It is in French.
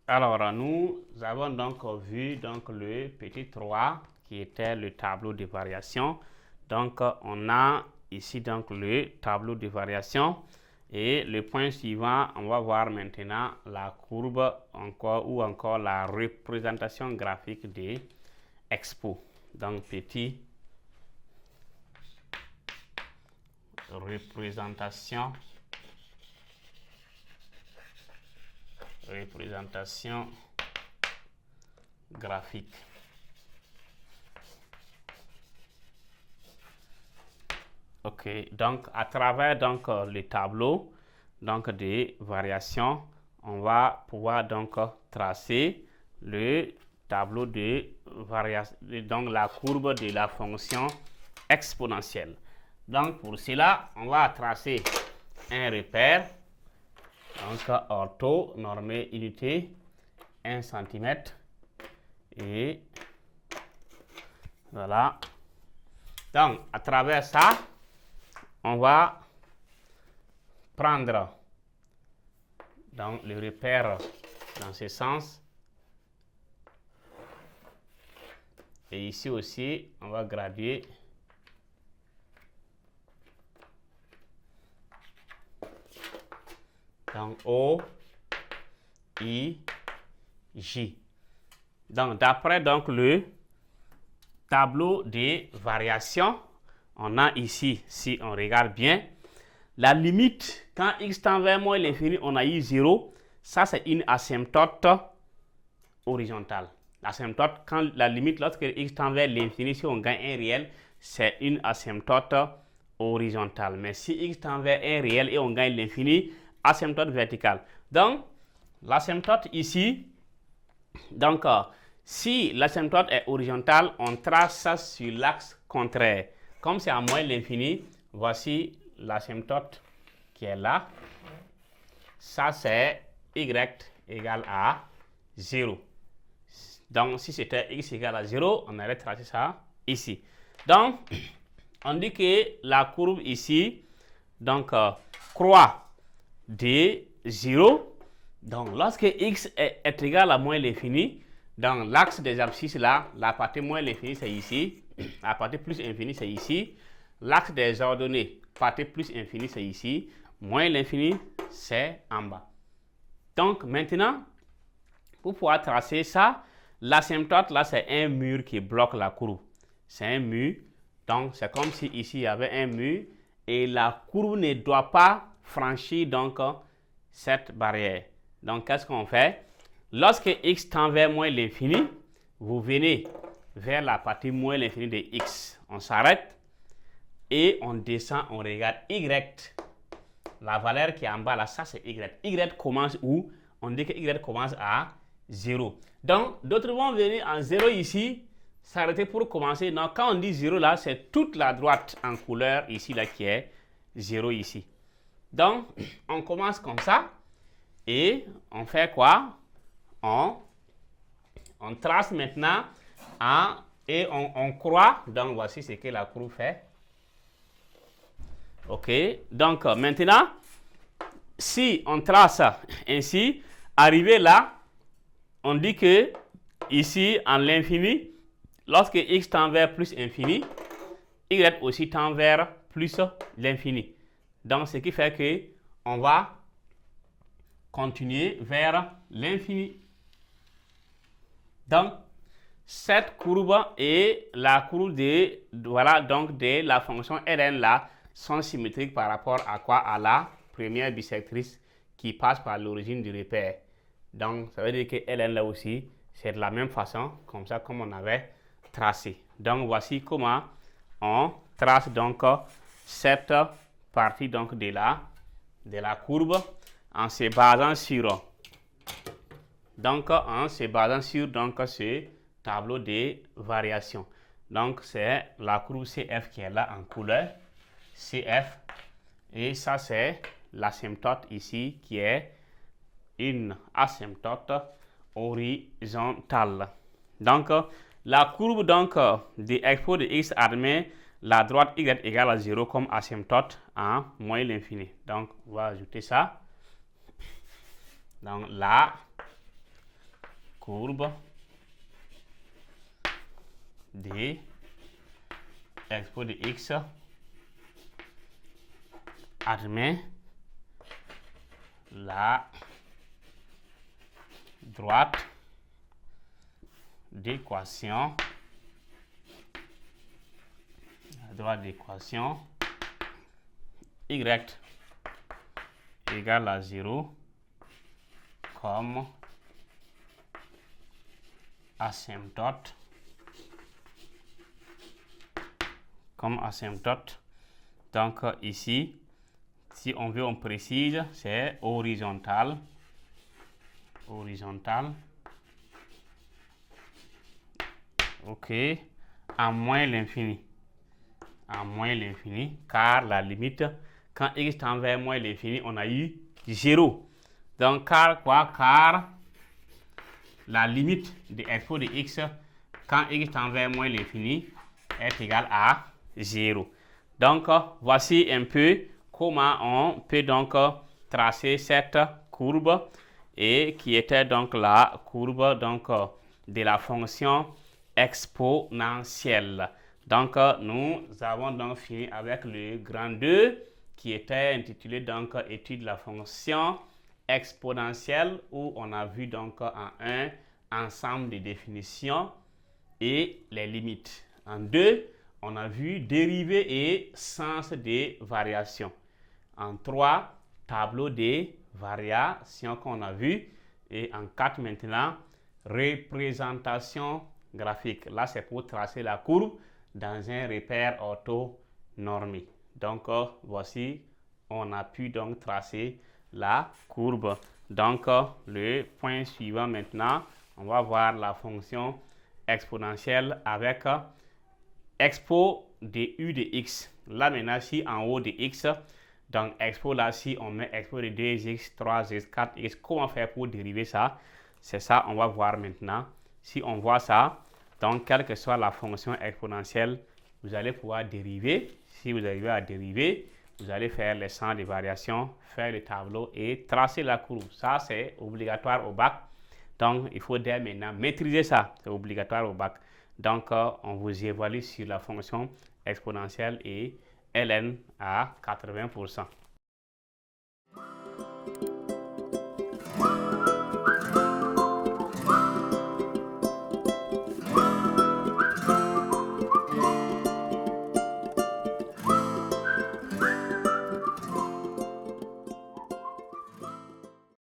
Alors, nous avons donc vu donc, le petit 3 qui était le tableau de variation. Donc, on a ici donc le tableau de variation. Et le point suivant, on va voir maintenant la courbe ou encore la représentation graphique des expos. Donc, petit représentation graphique. Ok, donc à travers donc le tableau donc des variations, on va pouvoir donc tracer le tableau de variation, donc la courbe de la fonction exponentielle. Donc pour cela, on va tracer un repère, donc ortho, normé, unité, 1 cm, et voilà. Donc à travers ça, on va prendre donc le repère dans ce sens. Et ici aussi, on va graduer donc O, I, J. Donc d'après donc le tableau des variations, on a ici, si on regarde bien, la limite, quand x tend vers moins l'infini, on a eu 0. Ça, c'est une asymptote horizontale. L'asymptote, quand la limite, lorsque x tend vers l'infini, si on gagne un réel, c'est une asymptote horizontale. Mais si x tend vers un réel et on gagne l'infini, asymptote verticale. Donc, l'asymptote ici, donc, si l'asymptote est horizontale, on trace ça sur l'axe contraire. Comme c'est à moins l'infini, voici l'asymptote qui est là. Ça, c'est y égale à 0. Donc, si c'était x égale à 0, on allait tracer ça ici. Donc, on dit que la courbe ici, donc, croît de 0. Donc, lorsque x est égal à moins l'infini, dans l'axe des abscisses là, la partie moins l'infini, c'est ici. La partie plus infini, c'est ici. L'axe des ordonnées, partie plus infini, c'est ici. Moins l'infini, c'est en bas. Donc, maintenant, pour pouvoir tracer ça, l'asymptote, là, c'est un mur qui bloque la courbe. C'est un mur. Donc, c'est comme si ici, il y avait un mur. Et la courbe ne doit pas franchir, donc, cette barrière. Donc, qu'est-ce qu'on fait? Lorsque x tend vers moins l'infini, vous venez vers la partie moins l'infini de x. On s'arrête et on descend, on regarde y. La valeur qui est en bas là, ça c'est y. Y commence où? On dit que y commence à 0. Donc, d'autres vont venir en 0 ici, s'arrêter pour commencer. Donc, quand on dit 0 là, c'est toute la droite en couleur ici là qui est 0 ici. Donc, on commence comme ça et on fait quoi? On trace maintenant et on croit. Donc, voici ce que la courbe fait. Ok, donc maintenant, si on trace ainsi, arrivé là, on dit que ici, en l'infini, lorsque x tend vers plus infini, y aussi tend vers plus l'infini. Donc, ce qui fait que on va continuer vers l'infini. Donc, cette courbe et la courbe de, voilà, donc de la fonction Ln là sont symétriques par rapport à quoi? À la première bisectrice qui passe par l'origine du repère. Donc, ça veut dire que Ln là aussi, c'est de la même façon, comme ça, comme on avait tracé. Donc, voici comment on trace donc cette partie donc de la courbe en se basant sur donc ce tableau de variation. Donc c'est la courbe CF qui est là en couleur, CF, et ça c'est l'asymptote ici qui est une asymptote horizontale. Donc la courbe donc de expo de x admet la droite y égale à 0 comme asymptote en moins l'infini. Donc on va ajouter ça. Donc là, courbe d expo de x admet la droite d'équation y égale à 0 comme asymptote Donc ici, si on veut, on précise, c'est horizontal. Ok, à moins l'infini. Car la limite, quand x tend vers moins l'infini, on a eu 0. Donc, car la limite de expo de x, quand x tend vers moins l'infini, est égale à 0. Donc, voici un peu comment on peut donc tracer cette courbe et qui était donc la courbe donc de la fonction exponentielle. Donc, nous avons donc fini avec le grand 2 qui était intitulé donc étude de la fonction exponentielle où on a vu donc en 1 ensemble de définitions et les limites. En 2, on a vu dérivée et sens des variations. En 3, tableau des variations qu'on a vu. Et en 4 maintenant, représentation graphique. Là, c'est pour tracer la courbe dans un repère orthonormé. Donc, voici, on a pu donc tracer la courbe. Donc, le point suivant maintenant, on va voir la fonction exponentielle avec expo de u de x. Là maintenant, si en haut de x, donc expo là, si on met expo de 2x, 3x, 4x, comment faire pour dériver ça? C'est ça, on va voir maintenant. Si on voit ça, donc quelle que soit la fonction exponentielle, vous allez pouvoir dériver. Si vous arrivez à dériver, vous allez faire les sens de variation, faire le tableau et tracer la courbe. Ça, c'est obligatoire au bac. Donc, il faut dès maintenant maîtriser ça. C'est obligatoire au bac. Donc, on vous évalue sur la fonction exponentielle et ln à 80%.